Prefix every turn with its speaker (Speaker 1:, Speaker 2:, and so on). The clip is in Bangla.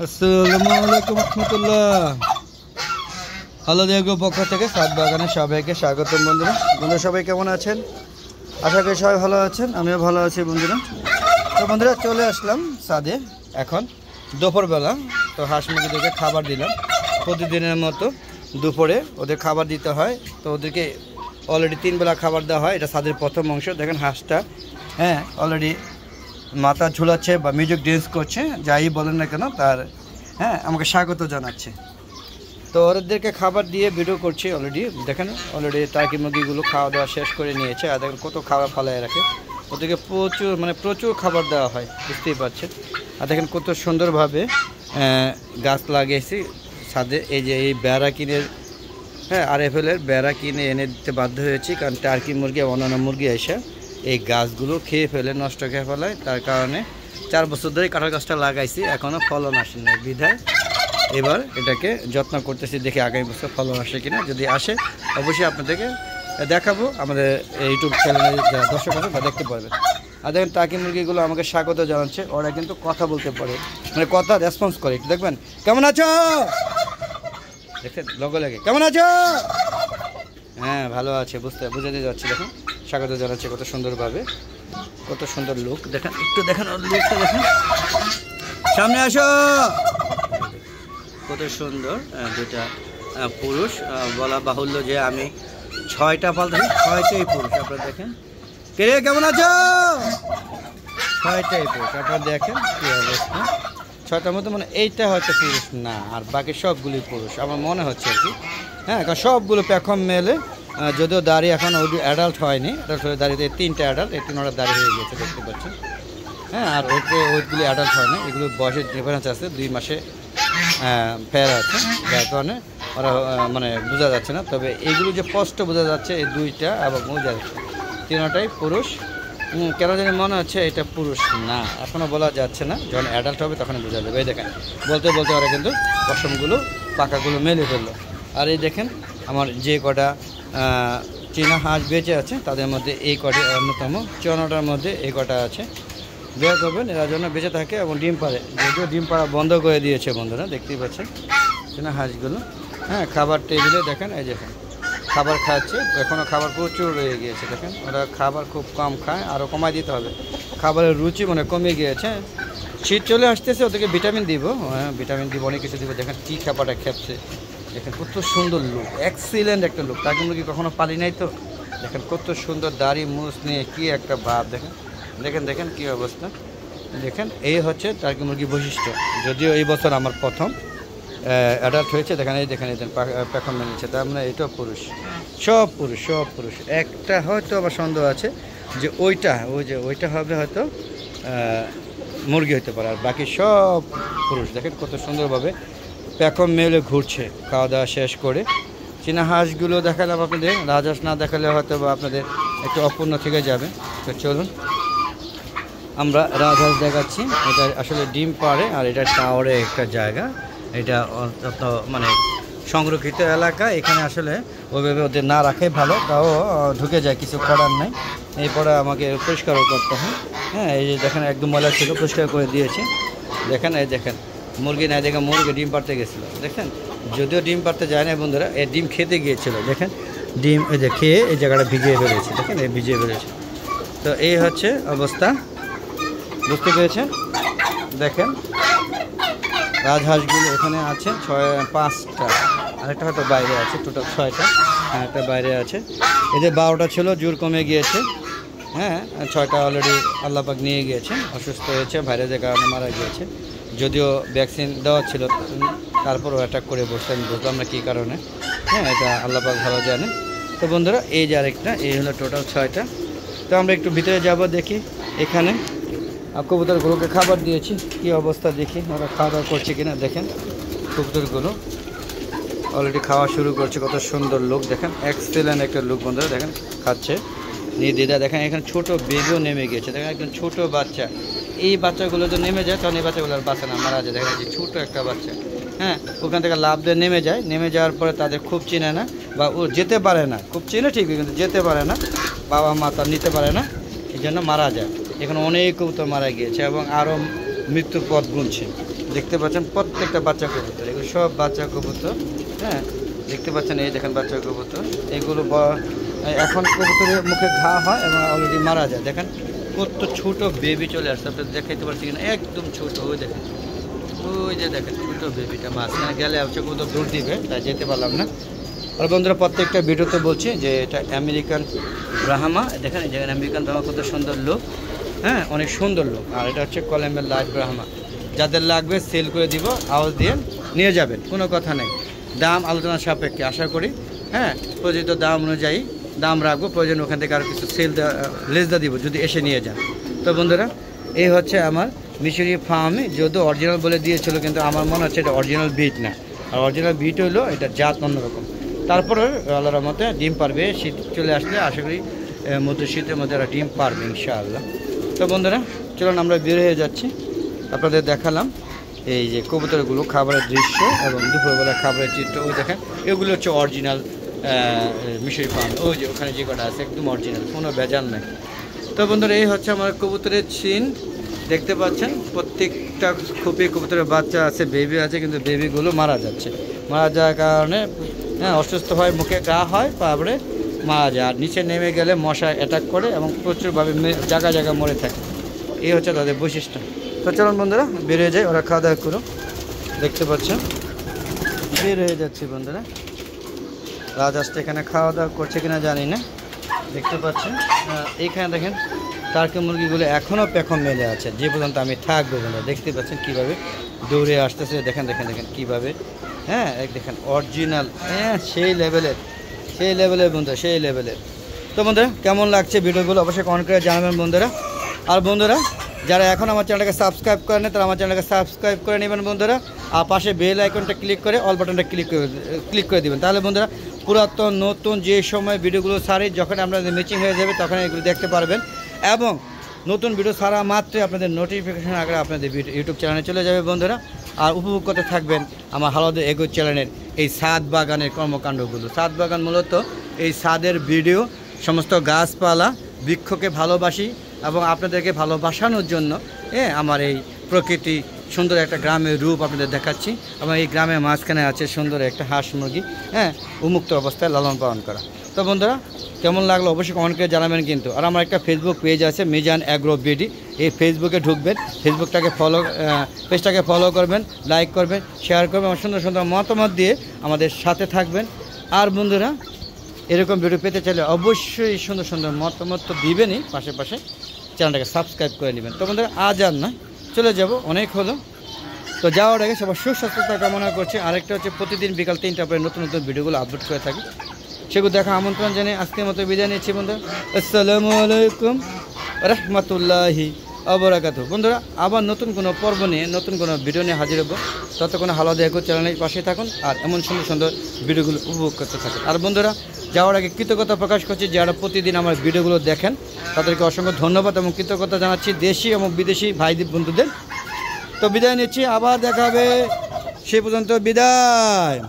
Speaker 1: আসসালামু আলাইকুম রহমতুল্লাহ। হ্যালো দেখো পক্ষ থেকে সাত বাগানে সবাইকে স্বাগতম। বন্ধুরা সবাই কেমন আছেন? আশা করি সবাই ভালো আছেন, আমিও ভালো আছি বন্ধুরা। তো বন্ধুরা চলে আসলাম ছাদে এখন দুপুরবেলা। তো হাঁস মুরগিদেরকে খাবার দিলাম প্রতিদিনের মতো। দুপুরে ওদের খাবার দিতে হয়, তো ওদেরকে অলরেডি 3 বেলা খাবার দেওয়া হয়। এটা ছাদের প্রথম অংশ। দেখেন হাঁসটা অলরেডি মাথা ঝুলাচ্ছে বা মিউজিক ড্যান্স করছে, যাই বলেন না কেন তার আমাকে স্বাগত জানাচ্ছে। তো ওদেরকে খাবার দিয়ে ভিডিও করছি অলরেডি। দেখেন অলরেডি টার্কি মুরগিগুলো খাওয়া দাওয়া শেষ করে নিয়েছে। আর দেখেন কত খাবার ফালায় রাখে। ওদেরকে প্রচুর খাবার দেওয়া হয়, বুঝতেই পারছেন। আর দেখেন কত সুন্দরভাবে গাছ লাগিয়েছি ছাদে। এই যে এই বেড়া কিনে আরএফএলের বেড়া কিনে এনে দিতে বাধ্য হয়েছি, কারণ টার্কি মুরগি অন্যান্য মুরগি এসে এই গাছগুলো খেয়ে ফেলে, নষ্ট খেয়ে ফেলায়। তার কারণে 4 বছর ধরে কাঁঠাল গাছটা লাগাইছি, এখনও ফলন আসেনি। বিধায় এবার এটাকে যত্ন করতেছি, দেখি আগামী বছর ফলন আসে কিনা। যদি আসে অবশ্যই আপনাদেরকে দেখাবো, আমাদের ইউটিউব চ্যানেলে যারা দর্শক আছে তা দেখতে পারবেন। আর দেখেন টার্কি মুরগিগুলো আমাকে স্বাগত জানাচ্ছে। ওরা কিন্তু কথা বলতে পারে, মানে কথা রেসপন্স করে। একটু দেখবেন, কেমন আছো, দেখেন লগে লাগে, কেমন আছো, ভালো আছে, বুঝাতে যাচ্ছে। দেখেন স্বাগত জানাচ্ছে কত সুন্দরভাবে, কত সুন্দর লুক। দেখেন একটু দেখেন ওর লুকটা, দেখেন সামনে আসো, কত সুন্দর। দুটা পুরুষ, বলা বাহুল্য যে আমি 6টা পালতেছি, 6টাই পুরুষ। আপনারা দেখেন, কে রে কেমন আছো, 6টাই পুরুষ। আপনারা দেখেন কি অবস্থা। 6টার মধ্যে মানে এইটা হয়তো পুরুষ না, আর বাকি সবগুলি পুরুষ আমার মনে হচ্ছে আর কি। কারণ সবগুলো পেখম মেলে, যদিও দাড়ি এখন অ্যাডাল্ট হয়নি। অ্যাডাল্ট হয়ে দাঁড়িয়ে 3টে অ্যাডাল্ট, 3টা দাড়ি হয়ে গেছে, দেখতে পাচ্ছেন। আর ওইগুলি অ্যাডাল্ট হয় না, এগুলো বয়সের ডিফারেন্স আছে, 2 মাসে ফের আছে, যার কারণে ওরা মানে বোঝা যাচ্ছে না। তবে এগুলো যে স্পষ্ট বোঝা যাচ্ছে এই 2টা এবং বোঝা যাচ্ছে 3টাই পুরুষ। কেন জানি মনে হচ্ছে এটা পুরুষ না, এখনও বলা যাচ্ছে না। যখন অ্যাডাল্ট হবে তখন বোঝা যাবে। এই দেখেন বলতে বলতে ওরা কিন্তু পশমগুলো পাকাগুলো মেলে ফেললো। আর এই দেখেন আমার যে কটা চীনা হাঁস বেঁচে আছে তাদের মধ্যে এই কটি অন্যতম। 54টার মধ্যে এই কটা আছে। দোয়া করবেন এরা জন্য বেঁচে থাকে এবং ডিম পাড়ে। যদিও ডিম পাড়া বন্ধ করে দিয়েছে বন্ধুরা, দেখতেই পাচ্ছেন চীনা হাঁসগুলো। খাবার টেবিলে দেখেন, এই দেখেন খাবার খাচ্ছে, এখনও খাবার প্রচুর রয়ে গিয়েছে। দেখেন ওরা খাবার খুব কম খায়, আরও কমাই দিতে হবে। খাবারের রুচি মানে কমে গিয়েছে। শীত চলে আসতেছে, ওদেরকে ভিটামিন দিব, ভিটামিন দিব, অনেক কিছু দিব। দেখেন কী খাবারটা খেপছে, দেখেন কত সুন্দর লুক, এক্সিলেন্ট একটা লুক। টার্কি মুরগি কখনো পালি নাই তো। দেখেন কত সুন্দর দাড়ি মুছ নিয়ে কী একটা ভাব। দেখেন দেখেন দেখেন কী অবস্থা। দেখেন এই হচ্ছে টার্কি মুরগি বৈশিষ্ট্য। যদিও এই বছর আমার প্রথম অ্যাডাল্ট হয়েছে। দেখেন এই দেখেন এই পেখম মেনেছে, তার মানে এটাও পুরুষ, সব পুরুষ, সব পুরুষ। একটা হয়তো আবার সন্দেহ আছে যে ওইটা হবে হয়তো মুরগি হতে পারে, আর বাকি সব পুরুষ। দেখেন কত সুন্দরভাবে পেখম মেলে ঘুরছে খাওয়া দাওয়া শেষ করে। চীনা হাঁসগুলো দেখালাম আপনাদের, রাজহাঁস না দেখালে হয়তো বা আপনাদের একটু অপূর্ণ থেকে যাবে। তো চলুন আমরা রাজহাঁস দেখাচ্ছি। এটা আসলে ডিম পাড়ে, আর এটা টাওয়ারে একটা জায়গা। এটা অন্তত মানে সংরক্ষিত এলাকা, এখানে আসলে ওইভাবে ওদের না রাখে ভালো, তাও ঢুকে যায়, কিছু করার নাই। এরপরে আমাকে পরিষ্কারও করতে হয়। এই যে দেখেন একদম ময়লা ছিল, পরিষ্কার করে দিয়েছি। দেখেন এই দেখেন মুরগি নাই, দেখেন মুরগি ডিম পাড়তে গেছিলো। দেখেন যদিও ডিম পাড়তে যায় না বন্ধুরা, এই ডিম খেতে গিয়েছিল। দেখেন ডিম এই যে খেয়ে এই জায়গাটা ভিজিয়ে ফেলেছে। দেখেন এই ভিজিয়ে ফেলেছে। তো এই হচ্ছে অবস্থা, বুঝতে পেরেছেন। দেখেন রাজহাঁসগুলো এখানে আছে 5টা, আরেকটা হয়তো বাইরে আছে, টোটাল 6টা। একটা বাইরে আছে। এই যে 12টা ছিল, জোর কমে গিয়েছে। 6টা অলরেডি আল্লাপাক নিয়ে গিয়েছে, অসুস্থ হয়েছে, ভাইরাসের কারণে মারা গিয়েছে। যদিও ভ্যাকসিন দেওয়া ছিল, তারপরও অ্যাটাক করে বসতে আমি বুঝলাম না কী কারণে। এটা আল্লাপাক ভালো জানে। তো বন্ধুরা এই যে আরেকটা, এই হলো টোটাল 6টা। তো আমরা একটু ভিতরে যাব, দেখি এখানে কবুতরগুলোকে খাবার দিয়েছি, কি অবস্থা দেখি ওরা খাওয়া দাওয়া করছে কিনা। দেখেন কবুতরগুলো অলরেডি খাওয়া শুরু করছে, কত সুন্দর লুক। দেখেন এক্সেলেন্ট একটা লুক বন্ধুরা। দেখেন খাচ্ছে নির্দিদা। দেখেন এখানে ছোট বেবিও নেমে গিয়েছে। দেখেন একদম ছোট বাচ্চা। এই বাচ্চাগুলো তো নেমে যায়, তখন এই বাচ্চাগুলো আর বাঁচে না, মারা যায়। দেখেন যে ছোট একটা বাচ্চা, ওখান থেকে লাফ দিয়ে নেমে যায়। নেমে যাওয়ার পরে তাদের খুব চিনে না, বা ও যেতে পারে না, খুব চিনে ঠিকই কিন্তু যেতে পারে না, বাবা মা তার নিতে পারে না, এই জন্য মারা যায়। এখানে অনেক কবুতর মারা গিয়েছে এবং আরও মৃত্যুর পথ গুনছে। দেখতে পাচ্ছেন প্রত্যেকটা বাচ্চা কবুতর, এগুলো সব বাচ্চা কবুতর। হ্যাঁ, দেখতে পাচ্ছেন এই দেখেন বাচ্চা কবুতর। এগুলো এখন কবুতরের মুখে ঘা হয় এবং অলরেডি মারা যায়। দেখেন কত ছোট বেবি চলে আসছে, আপনাদের দেখাইতে পারছি কিনা, একদম ছোট। ওই দেখেন, ওই যে দেখেন ছোট বেবিটা, মাঝখানে গেলে হচ্ছে কবুতর দৌড় দিবে, তাই যেতে পারলাম না। আর বন্ধুরা প্রত্যেকটা ভিডিওতে বলছি যে এটা আমেরিকান ব্রাহ্মা। দেখেন এই জায়গায় আমেরিকান ব্রাহ্মা কত সুন্দর লোক, হ্যাঁ অনেক সুন্দর লোক। আর এটা হচ্ছে কলমের লাইট ব্রাহ্মা। যাদের লাগবে সেল করে দিব, আওয়াজ দিয়ে নিয়ে যাবেন, কোনো কথা নেই। দাম আলোচনা সাপেক্ষে আশা করি, হ্যাঁ প্রযোজিত দাম অনুযায়ী দাম রাখবো, প্রয়োজন ওখান থেকে আরও কিছু সেল লেসদা দিব যদি এসে নিয়ে যান। তো বন্ধুরা এই হচ্ছে আমার মিশরি ফার্মে, যদিও অরিজিনাল বলে দিয়েছিল, কিন্তু আমার মনে হচ্ছে এটা অরিজিনাল বিট না। আর অরিজিনাল বিট হইলো এটা জাত অন্যরকম। তারপরে আল্লাহর মতে ডিম পারবে, শীত চলে আসলে আশা করি মধ্যে শীতের মধ্যে এরা ডিম পারবে ইনশাআল্লাহ। তো বন্ধুরা চলুন আমরা বের হয়ে যাচ্ছি, আপনাদের দেখালাম এই যে কবুতরগুলো খাবারের দৃশ্য এবং দুপুরবেলা খাবারের চিত্র। ওই দেখেন এগুলো হচ্ছে অরিজিনাল মিশরি ফার্ম, ওই যে ওখানে যে কটা আছে একদম অরিজিনাল, কোনো ভেজাল নেই। তো বন্ধুরা এই হচ্ছে আমার কবুতরের চিন, দেখতে পাচ্ছেন প্রত্যেকটা খুবই কবুতরের বাচ্চা আছে, বেবি আছে, কিন্তু বেবিগুলো মারা যাচ্ছে। মারা যাওয়ার কারণে হ্যাঁ অসুস্থ হয়, মুখে ঘা হয়, তারপরে মারা যায়। আর নিচে নেমে গেলে মশা অ্যাটাক করে এবং প্রচুরভাবে জায়গা জায়গা মরে থাকে। এই হচ্ছে তাদের বৈশিষ্ট্য। তো চলুন বন্ধুরা বেরিয়ে যায়, ওরা খাওয়া দাওয়া করো। দেখতে পাচ্ছেন বের হয়ে যাচ্ছে বন্ধুরা। রাজহাঁসটা এখানে খাওয়া দাওয়া করছে কিনা জানি না। দেখতে পাচ্ছেন এইখানে দেখেন টার্কি মুরগিগুলো এখনও পেখম মেলে আছে, যে পর্যন্ত আমি থাকবো বন্ধুরা। দেখতে পাচ্ছেন কীভাবে দৌড়ে আসতেছে, দেখেন দেখেন দেখেন কীভাবে, হ্যাঁ দেখেন অরিজিনাল, হ্যাঁ সেই লেভেলের বন্ধুরা, সেই লেভেলের। তো বন্ধুরা কেমন লাগছে ভিডিওগুলো অবশ্যই কমেন্ট করে জানাবেন বন্ধুরা। আর বন্ধুরা যারা এখন আমার চ্যানেলটাকে সাবস্ক্রাইব করেন তারা আমার চ্যানেলটাকে সাবস্ক্রাইব করে নেবেন বন্ধুরা। আর পাশে বেল আইকনটা ক্লিক করে অল বাটনটা ক্লিক করে দেবেন, তাহলে বন্ধুরা পুরাতন নতুন যে সময় ভিডিওগুলো ছাড়ি, যখন আপনাদের ম্যাচিং হয়ে যাবে তখন এগুলো দেখতে পারবেন। এবং নতুন ভিডিও ছাড়া মাত্রই আপনাদের নোটিফিকেশন আগে আপনাদের ইউটিউব চ্যানেলে চলে যাবে বন্ধুরা। আর উপভোগ করতে থাকবেন আমার হালাদা এগো চ্যানেলের এই ছাদ বাগানের কর্মকাণ্ডগুলো। ছাদ বাগান মূলত এই ছাদের ভিডিও, সমস্ত গাছপালা বৃক্ষকে ভালোবাসি এবং আপনাদেরকে ভালোবাসানোর জন্য আমার এই প্রকৃতি সুন্দর একটা গ্রামের রূপ আপনাদের দেখাচ্ছি। এবং এই গ্রামের মাঝখানে আছে সুন্দর একটা হাঁস মুরগি, উন্মুক্ত অবস্থায় লালন পালন করা। তো বন্ধুরা কেমন লাগলো অবশ্যই কমেন্ট করে জানাবেন কিন্তু। আর আমার একটা ফেসবুক পেজ আছে মিজান অ্যাগ্রো বিডি, এই ফেসবুকে ঢুকবেন, পেজটাকে ফলো করবেন, লাইক করবেন, শেয়ার করবেন, আমার সুন্দর সুন্দর মতামত দিয়ে আমাদের সাথে থাকবেন। আর বন্ধুরা এরকম ভিডিও পেতে চাইলে অবশ্যই সুন্দর সুন্দর মতামত তো দিবেনই, পাশে চ্যানেলটাকে সাবস্ক্রাইব করে নেবেন। তো বন্ধুরা আজ আর না, চলে যাব, অনেক হলো। তো যাওয়ার আগে সবার সুস্বাস্থ্যতা কামনা করছি। আরেকটা হচ্ছে প্রতিদিন বিকাল 3টা পরে নতুন নতুন ভিডিওগুলো আপলোড করে থাকি, সেগুলো দেখা আমন্ত্রণ জানিয়ে আজকের মতো বিদায় নিচ্ছি বন্ধুরা। আসসালামু আলাইকুম রহমতুল্লাহি আবরাকাতুহু। বন্ধুরা আবার নতুন কোনো পর্ব নিয়ে নতুন কোনো ভিডিও নিয়ে হাজির হবো। ততক্ষণ হালাদা এগো চ্যানেলের পাশে থাকুন আর এমন সুন্দর সুন্দর ভিডিওগুলো উপভোগ করতে থাকুন। আর বন্ধুরা যাওয়ার আগে কৃতজ্ঞতা প্রকাশ করছি যারা প্রতিদিন আমার ভিডিওগুলো দেখেন, তাদেরকে অসংখ্য ধন্যবাদ এবং কৃতজ্ঞতা জানাচ্ছি দেশি এবং বিদেশি ভাইদের বন্ধুদের। তো বিদায় নিচ্ছি, আবার দেখা হবে, সে পর্যন্ত বিদায়।